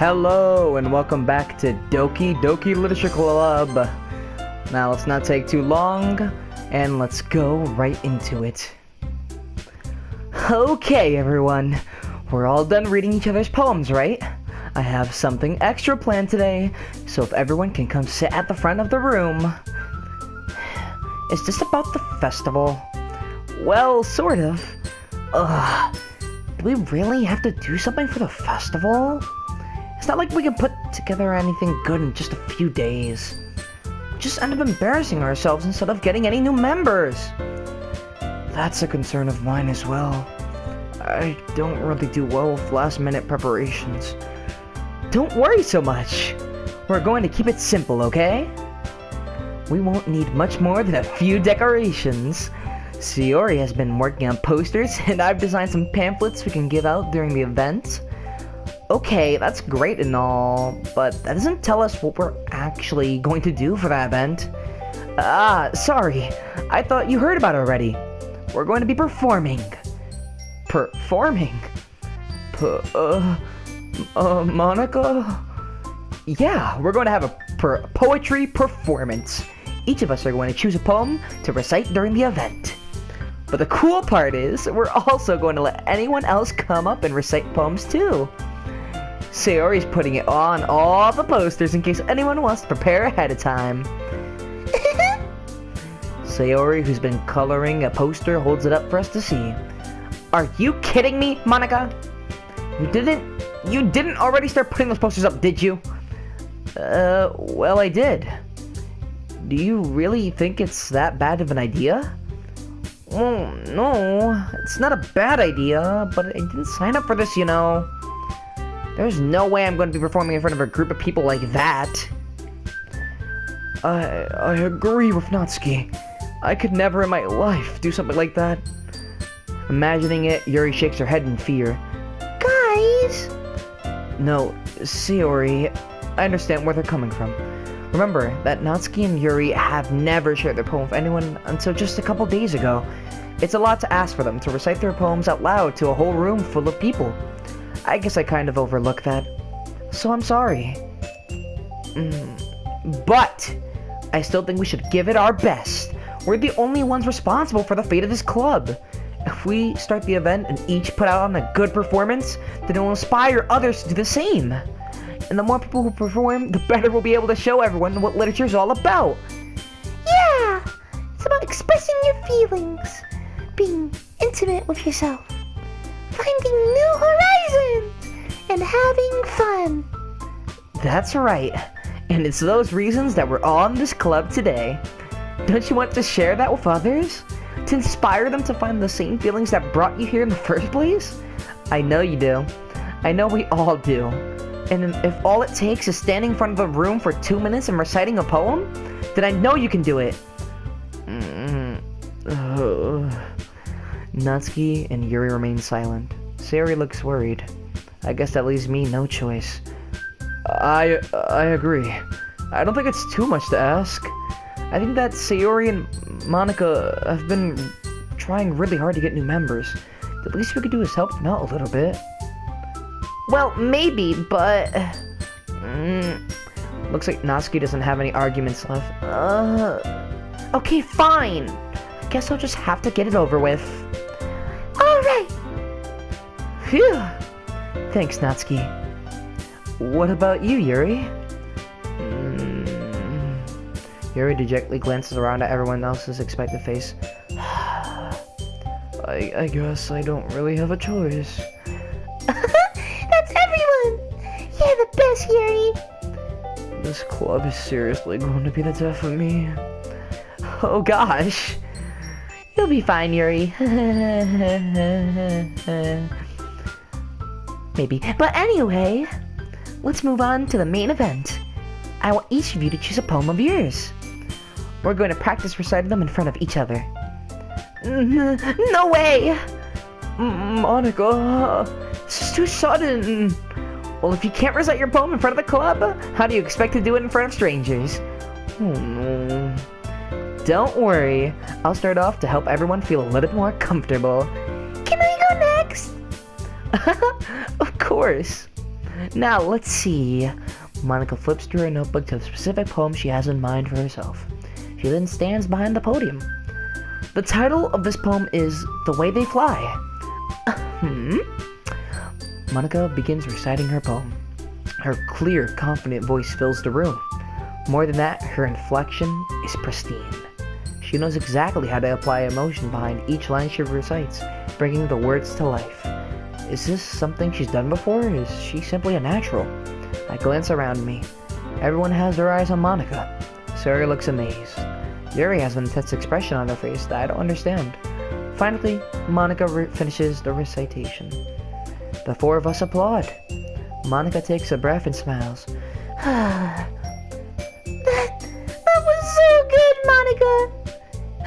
Hello and welcome back to Doki Doki Literature Club. Now let's not take too long and let's go right into it. Okay everyone, we're all done reading each other's poems, right? I have something extra planned today, so if everyone can come sit at the front of the room. Is this about the festival? Well, sort of. Do we really have to do something for the festival? It's not like we can put together anything good in just a few days. We just end up embarrassing ourselves instead of getting any new members. That's a concern of mine as well. I don't really do well with last-minute preparations. Don't worry so much. We're going to keep it simple, okay? We won't need much more than a few decorations. Sayori has been working on posters, and I've designed some pamphlets we can give out during the event. Okay, that's great and all, but that doesn't tell us what we're actually going to do for that event. Sorry. I thought you heard about it already. We're going to be performing. Performing? Monica? Yeah, we're going to have a poetry performance. Each of us are going to choose a poem to recite during the event. But the cool part is, we're also going to let anyone else come up and recite poems too. Sayori's putting it on all the posters in case anyone wants to prepare ahead of time. Sayori, who's been coloring a poster, holds it up for us to see. Are you kidding me, Monica? You didn't already start putting those posters up, did you? Well, I did. Do you really think it's that bad of an idea? Well, no, it's not a bad idea, but I didn't sign up for this, you know. There's no way I'm going to be performing in front of a group of people like that. I agree with Natsuki. I could never in my life do something like that. Imagining it, Yuri shakes her head in fear. Guys! No, Sayori, I understand where they're coming from. Remember that Natsuki and Yuri have never shared their poem with anyone until just a couple days ago. It's a lot to ask for them to recite their poems out loud to a whole room full of people. I guess I kind of overlooked that, so I'm sorry. But I still think we should give it our best. We're the only ones responsible for the fate of this club. If we start the event and each put out on a good performance, then it will inspire others to do the same. And the more people who perform, the better we'll be able to show everyone what literature is all about. Yeah, it's about expressing your feelings, being intimate with yourself, finding new horizons, and having fun. That's right. And it's those reasons that we're all in this club today. Don't you want to share that with others? To inspire them to find the same feelings that brought you here in the first place? I know you do. I know we all do. And if all it takes is standing in front of a room for 2 minutes and reciting a poem, then I know you can do it. Natsuki and Yuri remain silent. Sayori looks worried. I guess that leaves me no choice. I agree. I don't think it's too much to ask. I think that Sayori and Monica have been trying really hard to get new members. The least we could do is help them out a little bit. Well, maybe, but... Looks like Natsuki doesn't have any arguments left. Okay, fine. I guess I'll just have to get it over with. Alright. Phew. Thanks, Natsuki. What about you, Yuri? Yuri dejectedly glances around at everyone else's expectant face. I guess I don't really have a choice. That's everyone! You're the best, Yuri! This club is seriously going to be the death of me. Oh gosh. You'll be fine, Yuri. Maybe. But anyway, let's move on to the main event. I want each of you to choose a poem of yours. We're going to practice reciting them in front of each other. No way! Monica, this is too sudden. Well, if you can't recite your poem in front of the club, how do you expect to do it in front of strangers? Oh no. Don't worry, I'll start off to help everyone feel a little more comfortable. Can I go next? Of course. Now, let's see. Monica flips through her notebook to the specific poem she has in mind for herself. She then stands behind the podium. The title of this poem is The Way They Fly. Monica begins reciting her poem. Her clear, confident voice fills the room. More than that, her inflection is pristine. She knows exactly how to apply emotion behind each line she recites, bringing the words to life. Is this something she's done before, or is she simply a natural? I glance around me. Everyone has their eyes on Monica. Sayori looks amazed. Yuri has an intense expression on her face that I don't understand. Finally, Monica finishes the recitation. The four of us applaud. Monica takes a breath and smiles. That was so good,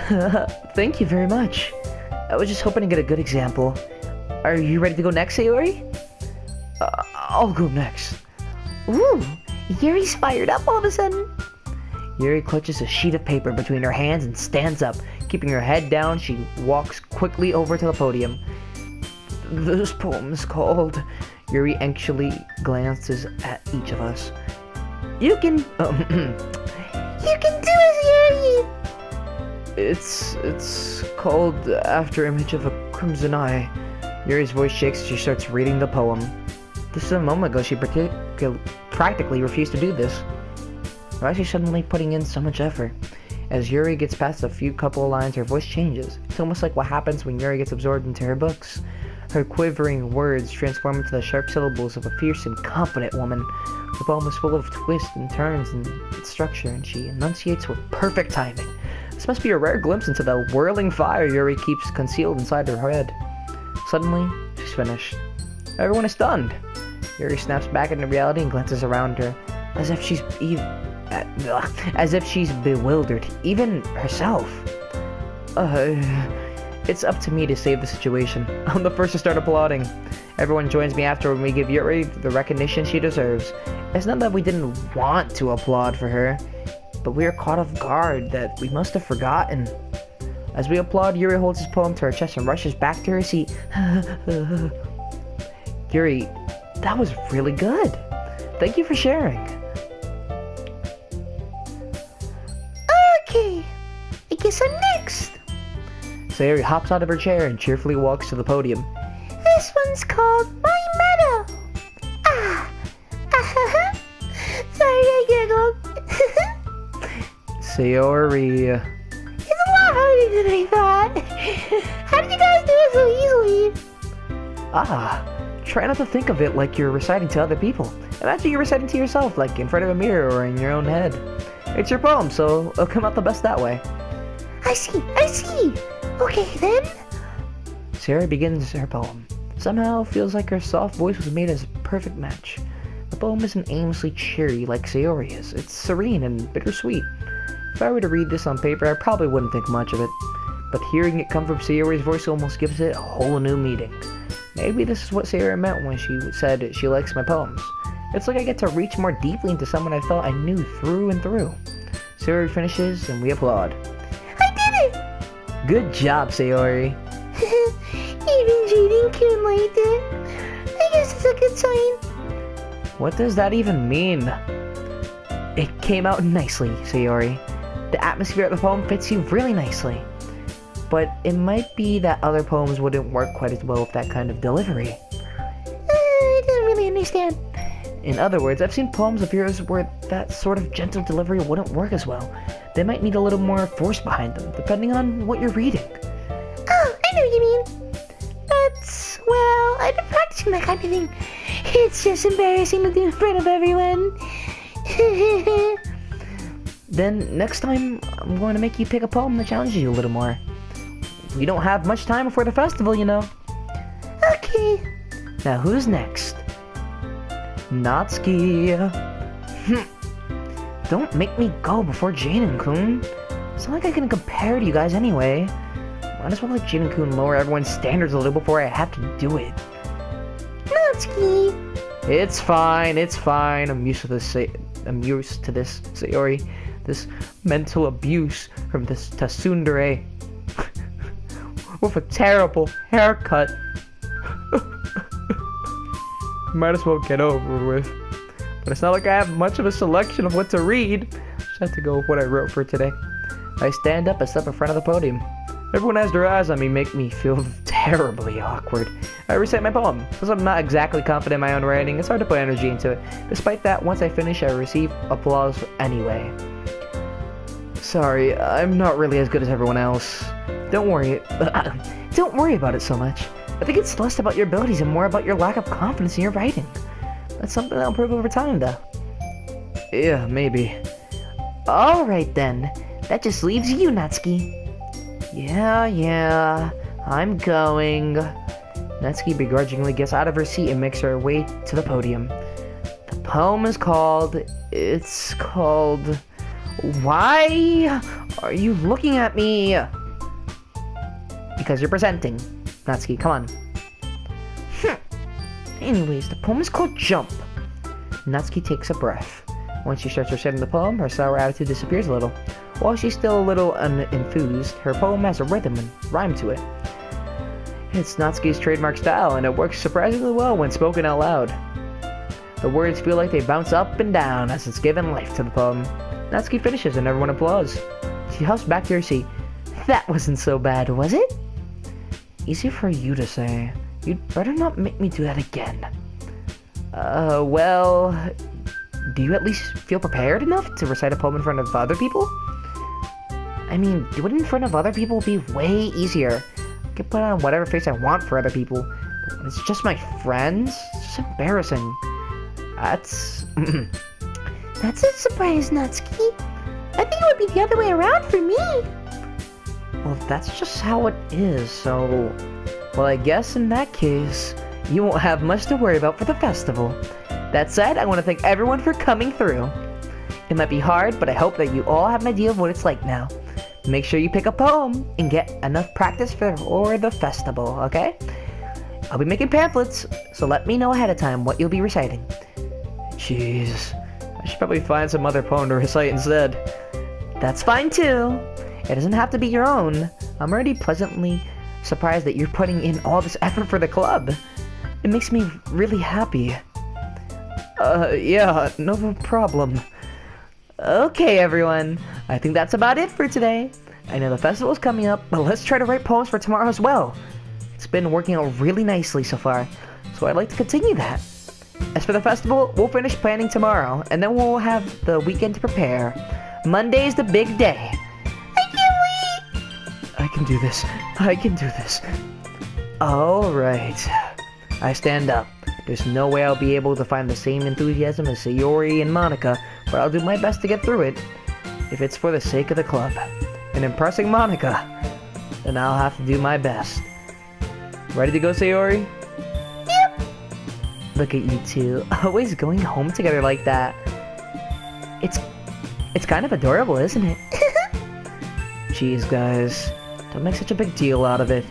Monica! Thank you very much. I was just hoping to get a good example. Are you ready to go next, Sayori? I'll go next. Ooh, Yuri's fired up all of a sudden. Yuri clutches a sheet of paper between her hands and stands up. Keeping her head down, she walks quickly over to the podium. This poem is called... Yuri anxiously glances at each of us. You can... You can do it, Yuri! It's called After Image of a Crimson Eye. Yuri's voice shakes as she starts reading the poem. Just a moment ago, she practically refused to do this. Why is she suddenly putting in so much effort? As Yuri gets past a couple of lines, her voice changes. It's almost like what happens when Yuri gets absorbed into her books. Her quivering words transform into the sharp syllables of a fierce and confident woman. The poem is full of twists and turns in its structure, and she enunciates with perfect timing. This must be a rare glimpse into the whirling fire Yuri keeps concealed inside her head. Suddenly, she's finished. Everyone is stunned. Yuri snaps back into reality and glances around her, as if she's bewildered, even herself. It's up to me to save the situation. I'm the first to start applauding. Everyone joins me after when we give Yuri the recognition she deserves. It's not that we didn't want to applaud for her, but we are caught off guard that we must have forgotten. As we applaud, Yuri holds his poem to her chest and rushes back to her seat. Yuri, that was really good. Thank you for sharing. Okay, I guess I'm next. Sayori hops out of her chair and cheerfully walks to the podium. This one's called My Meadow. Sorry, I giggled. Sayori. It's a lot harder than I thought. How did you guys do it so easily? Try not to think of it like you're reciting to other people. Imagine you're reciting to yourself, like in front of a mirror or in your own head. It's your poem, so it'll come out the best that way. I see. Okay, then. Sayori begins her poem. Somehow, feels like her soft voice was made as a perfect match. The poem isn't aimlessly cheery like Sayori is. It's serene and bittersweet. If I were to read this on paper, I probably wouldn't think much of it. But hearing it come from Sayori's voice almost gives it a whole new meaning. Maybe this is what Sayori meant when she said she likes my poems. It's like I get to reach more deeply into someone I felt I knew through and through. Sayori finishes and we applaud. I did it! Good job, Sayori. Even Jaden liked it. I guess it's a good sign. What does that even mean? It came out nicely, Sayori. The atmosphere of the poem fits you really nicely. But it might be that other poems wouldn't work quite as well with that kind of delivery. I don't really understand. In other words, I've seen poems of yours where that sort of gentle delivery wouldn't work as well. They might need a little more force behind them, depending on what you're reading. Oh, I know what you mean. Well, I've been practicing that kind of thing. It's just embarrassing to do in front of everyone. Then, next time, I'm going to make you pick a poem that challenges you a little more. We don't have much time before the festival, you know. Okay. Now, who's next? Natsuki. Don't make me go before Jaden-kun. It's not like I can compare to you guys anyway. Might as well let Jaden-kun lower everyone's standards a little before I have to do it. Natsuki. It's fine. I'm used to this, Sayori. This mental abuse from this tsundere. With a terrible haircut. Might as well get over with. But it's not like I have much of a selection of what to read. Just have to go with what I wrote for today. I stand up and step in front of the podium. Everyone has their eyes on me, make me feel terribly awkward. I recite my poem. Because I'm not exactly confident in my own writing, it's hard to put energy into it. Despite that, once I finish, I receive applause anyway. Sorry, I'm not really as good as everyone else. Don't worry. Don't worry about it so much. I think it's less about your abilities and more about your lack of confidence in your writing. That's something that'll improve over time, though. Yeah, maybe. Alright then. That just leaves you, Natsuki. Yeah, I'm going. Natsuki begrudgingly gets out of her seat and makes her way to the podium. The poem is called... It's called... Why are you looking at me? Because you're presenting. Natsuki, come on. Anyways, the poem is called Jump. Natsuki takes a breath. Once she starts reciting the poem, her sour attitude disappears a little. While she's still a little unenthused, her poem has a rhythm and rhyme to it. It's Natsuki's trademark style, and it works surprisingly well when spoken out loud. The words feel like they bounce up and down as it's given life to the poem. Natsuki finishes and everyone applauds. She hops back to her seat. That wasn't so bad, was it? Easy for you to say. You'd better not make me do that again. Well... Do you at least feel prepared enough to recite a poem in front of other people? I mean, doing it in front of other people would be way easier. I can put on whatever face I want for other people, but when it's just my friends, it's just embarrassing. That's... That's a surprise, Natsuki. I think it would be the other way around for me. Well, that's just how it is, so... Well, I guess in that case, you won't have much to worry about for the festival. That said, I want to thank everyone for coming through. It might be hard, but I hope that you all have an idea of what it's like now. Make sure you pick a poem and get enough practice for the festival, okay? I'll be making pamphlets, so let me know ahead of time what you'll be reciting. Jeez, I should probably find some other poem to recite instead. That's fine too. It doesn't have to be your own. I'm already pleasantly surprised that you're putting in all this effort for the club. It makes me really happy. Yeah, no problem. Okay, everyone. I think that's about it for today. I know the festival's coming up, but let's try to write poems for tomorrow as well. It's been working out really nicely so far, so I'd like to continue that. As for the festival, we'll finish planning tomorrow, and then we'll have the weekend to prepare. Monday's the big day. I can't wait! I can do this. I can do this. Alright. I stand up. There's no way I'll be able to find the same enthusiasm as Sayori and Monica, but I'll do my best to get through it. If it's for the sake of the club, and impressing Monica, then I'll have to do my best. Ready to go, Sayori? Yep. Look at you two, always going home together like that. It's kind of adorable, isn't it? Jeez, guys, don't make such a big deal out of it.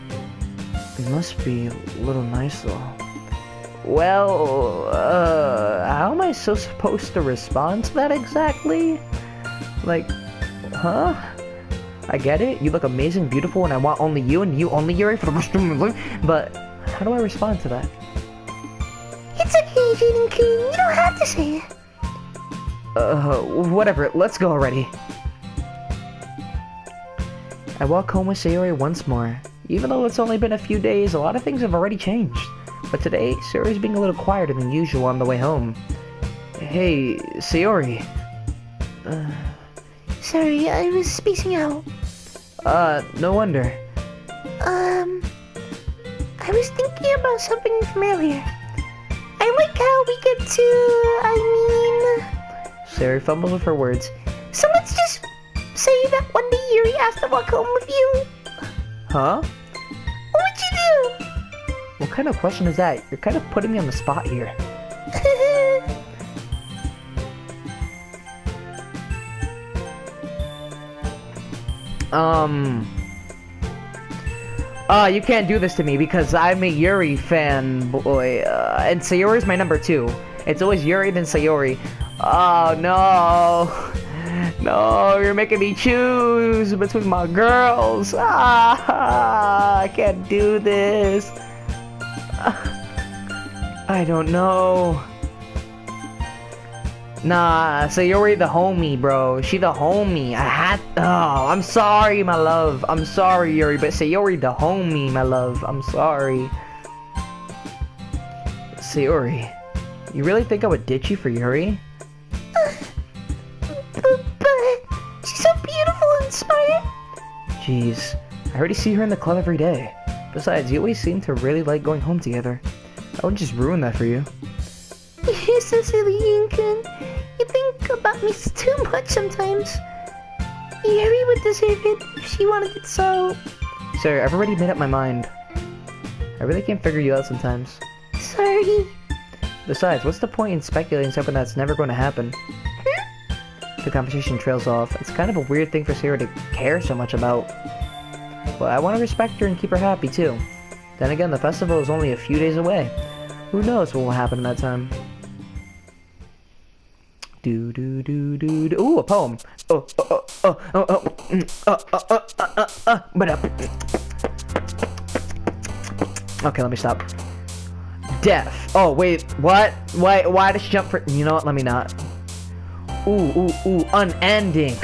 It must be a little nice, though. Well, how am I so supposed to respond to that exactly? Like, huh? I get it, you look amazing, beautiful, and I want only you and you only, Yuri, for the rest of my life, but how do I respond to that? It's okay, Jaden-kun, you don't have to say it. Whatever, let's go already. I walk home with Sayori once more. Even though it's only been a few days, a lot of things have already changed. But today, Sayori's being a little quieter than usual on the way home. Hey, Sayori. Sorry, I was spacing out. No wonder. I was thinking about something from earlier. I like how we get to, Sayori fumbles with her words. So let's just say that one day Yuri asked to walk home with you. Huh? What would you do? What kind of question is that? You're kind of putting me on the spot here. You can't do this to me because I'm a Yuri fanboy, and Sayori's my number 2. It's always Yuri then Sayori. Oh no! No, you're making me choose between my girls. I can't do this. I don't know. Nah, Sayori the homie, bro. She the homie. Oh, I'm sorry, my love. I'm sorry, Yuri, but Sayori the homie, my love. I'm sorry. Sayori, you really think I would ditch you for Yuri? But she's so beautiful and smart. Jeez, I already see her in the club every day. Besides, you always seem to really like going home together. I would just ruin that for you. You're so silly, Yinken. You think about me too much sometimes. Yuri would deserve it if she wanted it so. Sir, I've already made up my mind. I really can't figure you out sometimes. Sorry. Besides, what's the point in speculating something that's never going to happen? The conversation trails off. It's kind of a weird thing for Sayori to care so much about. But I want to respect her and keep her happy too. Then again, the festival is only a few days away. Who knows what will happen in that time? Ooh, a poem. Okay, let me stop. Death. Oh, wait, what? Why did she jump for... You know what, let me not. Ooh, unending.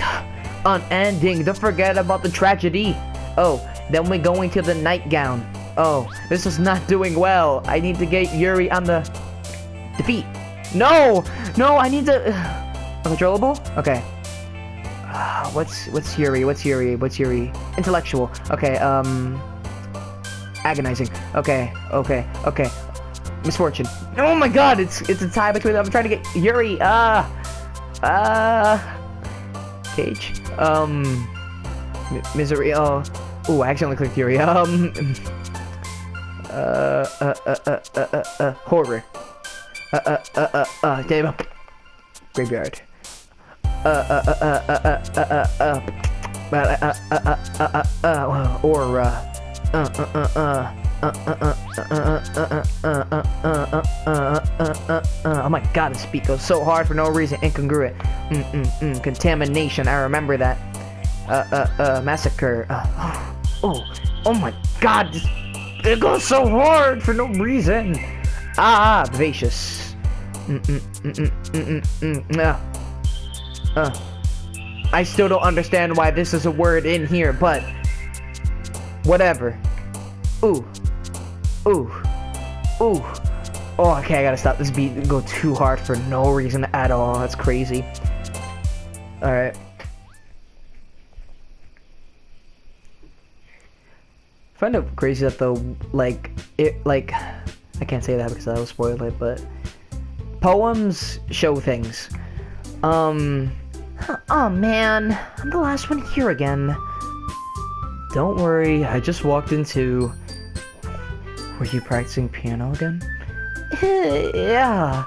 Unending. Don't forget about the tragedy. Oh, then we're going to the nightgown. Oh, this is not doing well. I need to get Yuri on the defeat. No, I need to. Uncontrollable? Okay. What's Yuri? What's Yuri? Intellectual. Okay. Agonizing. Okay. Misfortune. Oh my God! It's a tie between them. I'm trying to get Yuri. Cage. Misery. Oh. Ooh, I accidentally clicked Yuri. Horror. Damn. Graveyard. Oh my God, this beat goes so hard for no reason. Incongruent. Contamination. I remember that. Massacre. Oh my God, it goes so hard for no reason. Vivacious. I still don't understand why this is a word in here, but whatever. Ooh. Oh, okay, I gotta stop this beat. It go too hard for no reason at all. That's crazy. All right. I find it crazy that the I can't say that because I will spoil it, but poems show things. Oh man, I'm the last one here again. Don't worry, I just walked into... Were you practicing piano again? Yeah.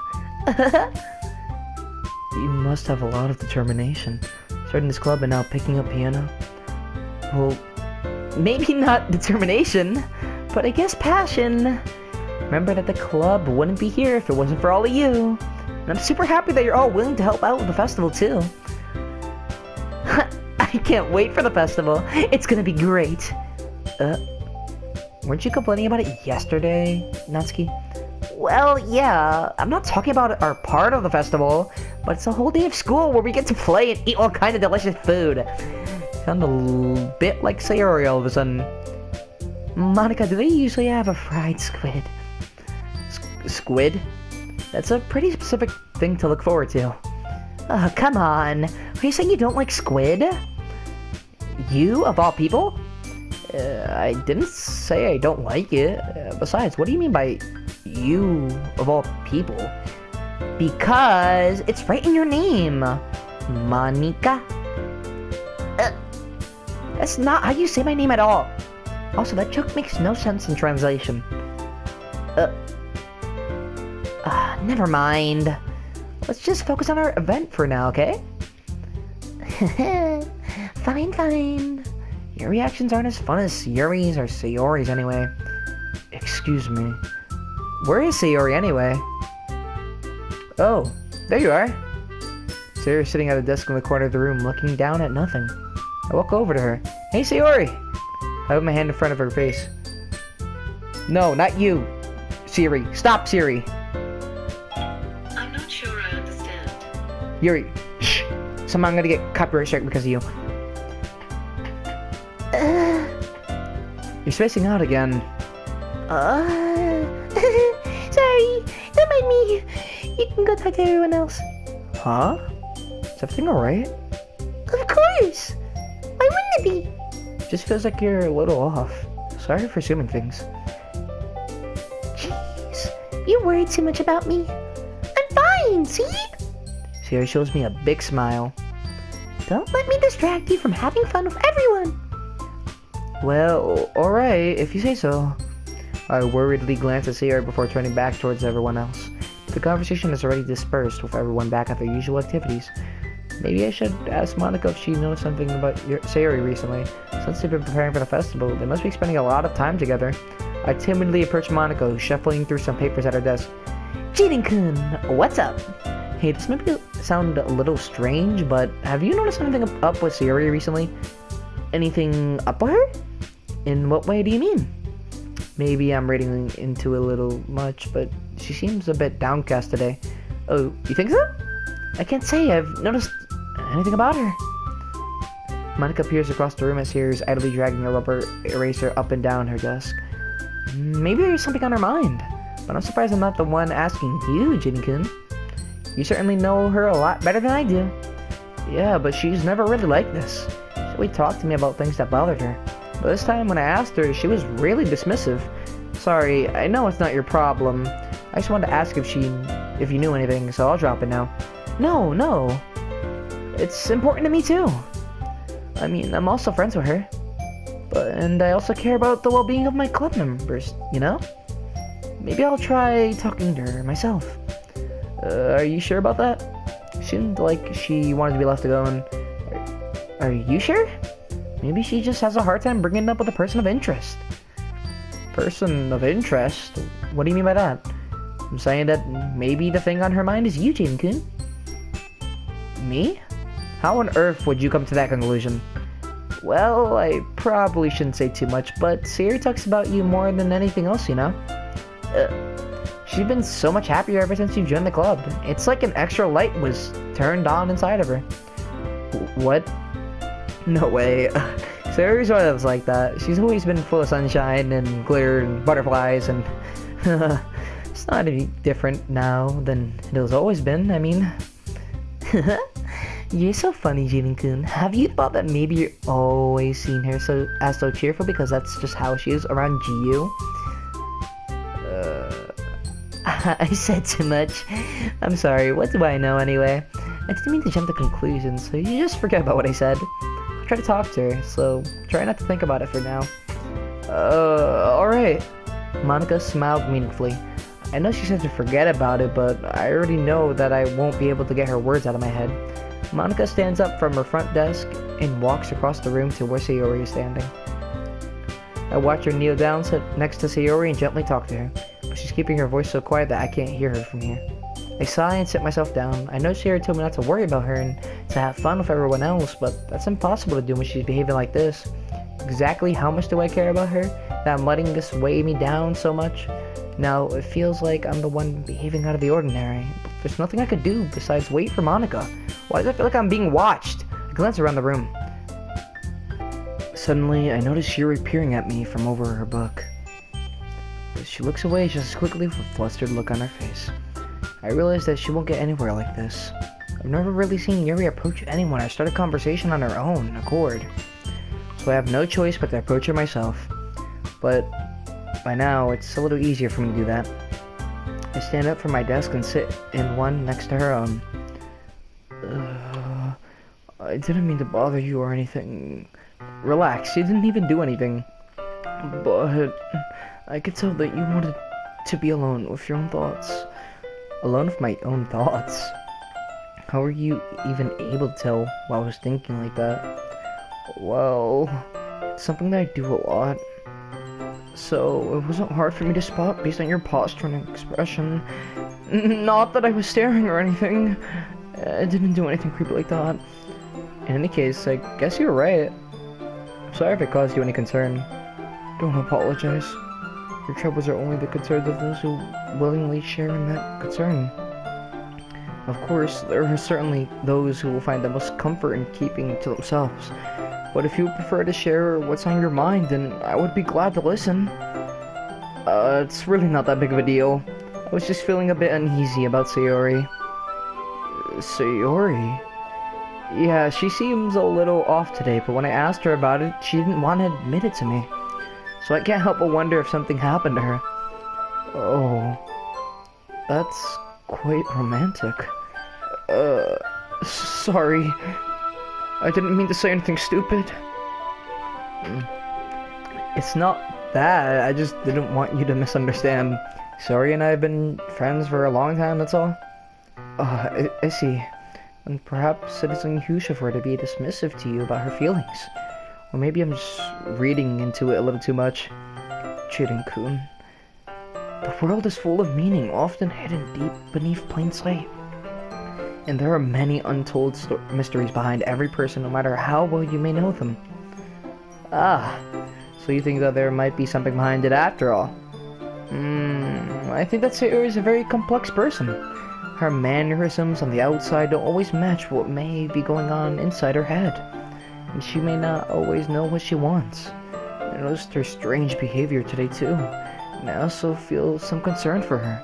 You must have a lot of determination. Starting this club and now picking up piano. Well, maybe not determination, but I guess passion. Remember that the club wouldn't be here if it wasn't for all of you. And I'm super happy that you're all willing to help out with the festival too. I can't wait for the festival. It's gonna be great. Weren't you complaining about it yesterday, Natsuki? Well, yeah. I'm not talking about our part of the festival, but it's a whole day of school where we get to play and eat all kinds of delicious food. Sound a bit like Sayori all of a sudden. Monica, do they usually have a fried squid? Squid? That's a pretty specific thing to look forward to. Oh, come on. Are you saying you don't like squid? You, of all people? I didn't say I don't like it. Besides, what do you mean by you, of all people? Because it's right in your name. Monica. That's not how you say my name at all. Also, that joke makes no sense in translation. Never mind. Let's just focus on our event for now, okay? Fine. Your reactions aren't as fun as Yuri's or Sayori's anyway. Excuse me. Where is Sayori anyway? Oh, there you are. Sayori's sitting at a desk in the corner of the room, looking down at nothing. I walk over to her. Hey, Sayori! I have my hand in front of her face. No, not you. Siri. Stop, Siri. Yuri, shh. Somehow I'm gonna get copyright strike because of you. You're spacing out again. Sorry, don't mind me. You can go talk to everyone else. Huh? Is everything alright? Of course. Why wouldn't it be? Just feels like you're a little off. Sorry for assuming things. Jeez, you worry too much about me. I'm fine, see? Sayori shows me a big smile. Don't let me distract you from having fun with everyone. Well, alright, if you say so. I worriedly glance at Sayori before turning back towards everyone else. The conversation is already dispersed with everyone back at their usual activities. Maybe I should ask Monica if she knows something about Sayori recently. Since they've been preparing for the festival, they must be spending a lot of time together. I timidly approach Monica, who's shuffling through some papers at her desk. Jin-kun, what's up? Hey, this might sound a little strange, but have you noticed anything up with Sayori recently? Anything up with her? In what way do you mean? Maybe I'm reading into a little much, but she seems a bit downcast today. Oh, you think so? I can't say I've noticed anything about her. Monica peers across the room as Sayori's idly dragging a rubber eraser up and down her desk. Maybe there's something on her mind, but I'm surprised I'm not the one asking you, Jin-kun. You certainly know her a lot better than I do. Yeah, but she's never really like this. She always talked to me about things that bothered her. But this time when I asked her, she was really dismissive. Sorry, I know it's not your problem. I just wanted to ask if you knew anything, so I'll drop it now. No. It's important to me too. I mean, I'm also friends with her. And I also care about the well-being of my club members, you know? Maybe I'll try talking to her myself. Are you sure about that? Seemed like she wanted to be left alone. Are you sure? Maybe she just has a hard time bringing it up with a person of interest. Person of interest? What do you mean by that? I'm saying that maybe the thing on her mind is you, Jin-kun. Me? How on earth would you come to that conclusion? Well, I probably shouldn't say too much, but Sayori talks about you more than anything else, you know? She's been so much happier ever since you joined the club. It's like an extra light was turned on inside of her. What? No way. Sayori's always like that. She's always been full of sunshine and glitter and butterflies and... It's not any different now than it has always been, I mean... You're so funny, Jin-kun. Have you thought that maybe you're always seen her so cheerful because that's just how she is around GU? I said too much. I'm sorry, what do I know anyway? I didn't mean to jump to conclusions, so you just forget about what I said. I'll try to talk to her, so try not to think about it for now. Alright. Monica smiled meaningfully. I know she said to forget about it, but I already know that I won't be able to get her words out of my head. Monica stands up from her front desk and walks across the room to where Sayori is standing. I watch her kneel down, sit next to Sayori, and gently talk to her, but she's keeping her voice so quiet that I can't hear her from here. I sigh and sit myself down. I know Sayori told me not to worry about her and to have fun with everyone else, but that's impossible to do when she's behaving like this. Exactly how much do I care about her, that I'm letting this weigh me down so much? Now, it feels like I'm the one behaving out of the ordinary. But there's nothing I could do besides wait for Monica. Why does it feel like I'm being watched? I glance around the room. Suddenly, I notice Yuri peering at me from over her book. She looks away just as quickly with a flustered look on her face. I realize that she won't get anywhere like this. I've never really seen Yuri approach anyone or start a conversation on her own accord. So I have no choice but to approach her myself. But by now, it's a little easier for me to do that. I stand up from my desk and sit in one next to her own. I didn't mean to bother you or anything. Relax, you didn't even do anything. But I could tell that you wanted to be alone with your own thoughts. Alone with my own thoughts? How were you even able to tell what I was thinking like that? Well, it's something that I do a lot. So, it wasn't hard for me to spot based on your posture and expression. Not that I was staring or anything. I didn't do anything creepy like that. In any case, I guess you're right. I'm sorry if it caused you any concern. Don't apologize. Your troubles are only the concerns of those who willingly share in that concern. Of course, there are certainly those who will find the most comfort in keeping to themselves. But if you prefer to share what's on your mind, then I would be glad to listen. It's really not that big of a deal. I was just feeling a bit uneasy about Sayori. Sayori? Yeah, she seems a little off today, but when I asked her about it, she didn't want to admit it to me. So I can't help but wonder if something happened to her. Oh, that's quite romantic. Sorry. I didn't mean to say anything stupid. It's not that, I just didn't want you to misunderstand. Sayori and I have been friends for a long time, that's all. I see. And perhaps it is unusual for her to be dismissive to you about her feelings. Or maybe I'm just reading into it a little too much. Jiren-kun. The world is full of meaning, often hidden deep beneath plain sight. And there are many untold mysteries behind every person, no matter how well you may know them. Ah, so you think that there might be something behind it after all? I think that Sayori is a very complex person. Her mannerisms on the outside don't always match what may be going on inside her head. And she may not always know what she wants. I noticed her strange behavior today too, and I also feel some concern for her.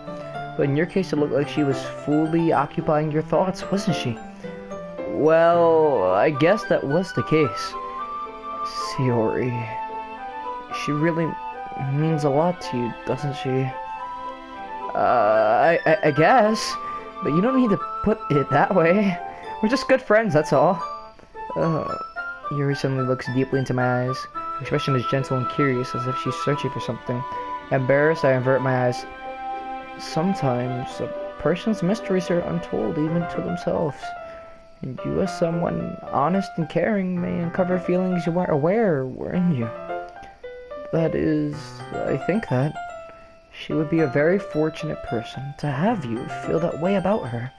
But in your case, it looked like she was fully occupying your thoughts, wasn't she? Well, I guess that was the case. Sayori, she really means a lot to you, doesn't she? I guess, but you don't need to put it that way. We're just good friends, that's all. Yuri suddenly looks deeply into my eyes. Her expression is gentle and curious, as if she's searching for something. Embarrassed, I avert my eyes. Sometimes a person's mysteries are untold even to themselves. And you, as someone honest and caring, may uncover feelings you weren't aware were in you. That is, I think that she would be a very fortunate person to have you feel that way about her.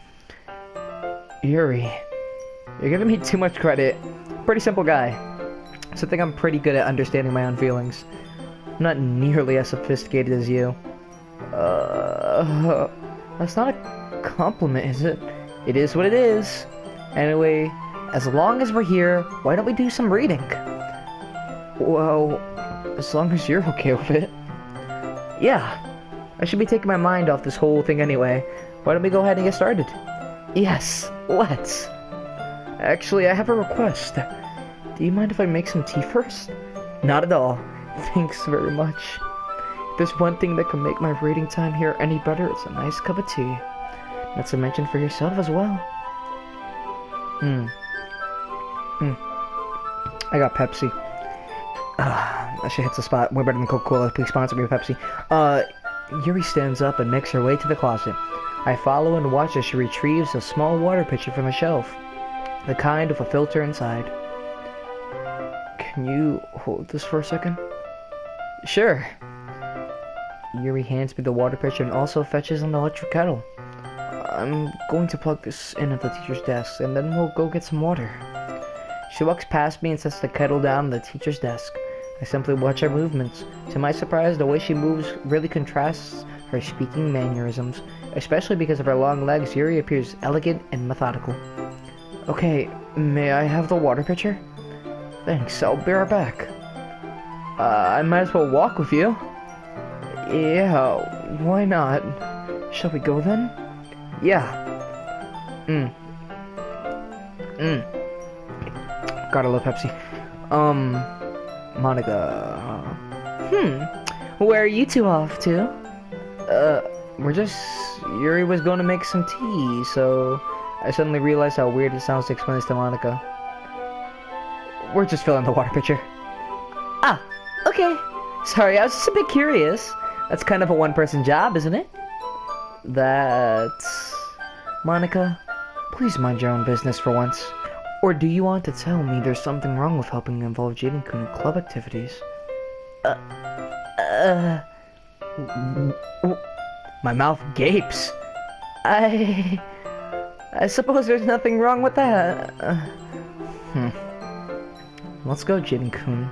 Yuri, you're giving me too much credit. Pretty simple guy. So I think I'm pretty good at understanding my own feelings. I'm not nearly as sophisticated as you. That's not a compliment, is it? It is what it is. Anyway, as long as we're here, why don't we do some reading? Well, as long as you're okay with it. Yeah, I should be taking my mind off this whole thing anyway. Why don't we go ahead and get started? Yes, let's. Actually, I have a request. Do you mind if I make some tea first? Not at all. Thanks very much. If there's one thing that can make my reading time here any better, it's a nice cup of tea. Not to mention for yourself as well. I got Pepsi. That shit hits the spot. Way better than Coca-Cola. Please sponsor me with Pepsi. Yuri stands up and makes her way to the closet. I follow and watch as she retrieves a small water pitcher from a shelf. The kind with a filter inside. Can you hold this for a second? Sure. Yuri hands me the water pitcher and also fetches an electric kettle. I'm going to plug this in at the teacher's desk, and then we'll go get some water. She walks past me and sets the kettle down on the teacher's desk. I simply watch her movements. To my surprise, the way she moves really contrasts her speaking mannerisms, especially because of her long legs. Yuri appears elegant and methodical. Okay, may I have the water pitcher? Thanks, I'll be right back. I might as well walk with you. Yeah, why not? Shall we go then? Yeah. Gotta love Pepsi. Monica. Where are you two off to? We're just... Yuri was going to make some tea, so... I suddenly realized how weird it sounds to explain this to Monica. We're just filling the water pitcher. Ah, okay. Sorry, I was just a bit curious. That's kind of a one-person job, isn't it? That's... Monica, please mind your own business for once. Or do you want to tell me there's something wrong with helping involve Jiren-kun in club activities? My mouth gapes. I suppose there's nothing wrong with that. Let's go, Jiren-kun.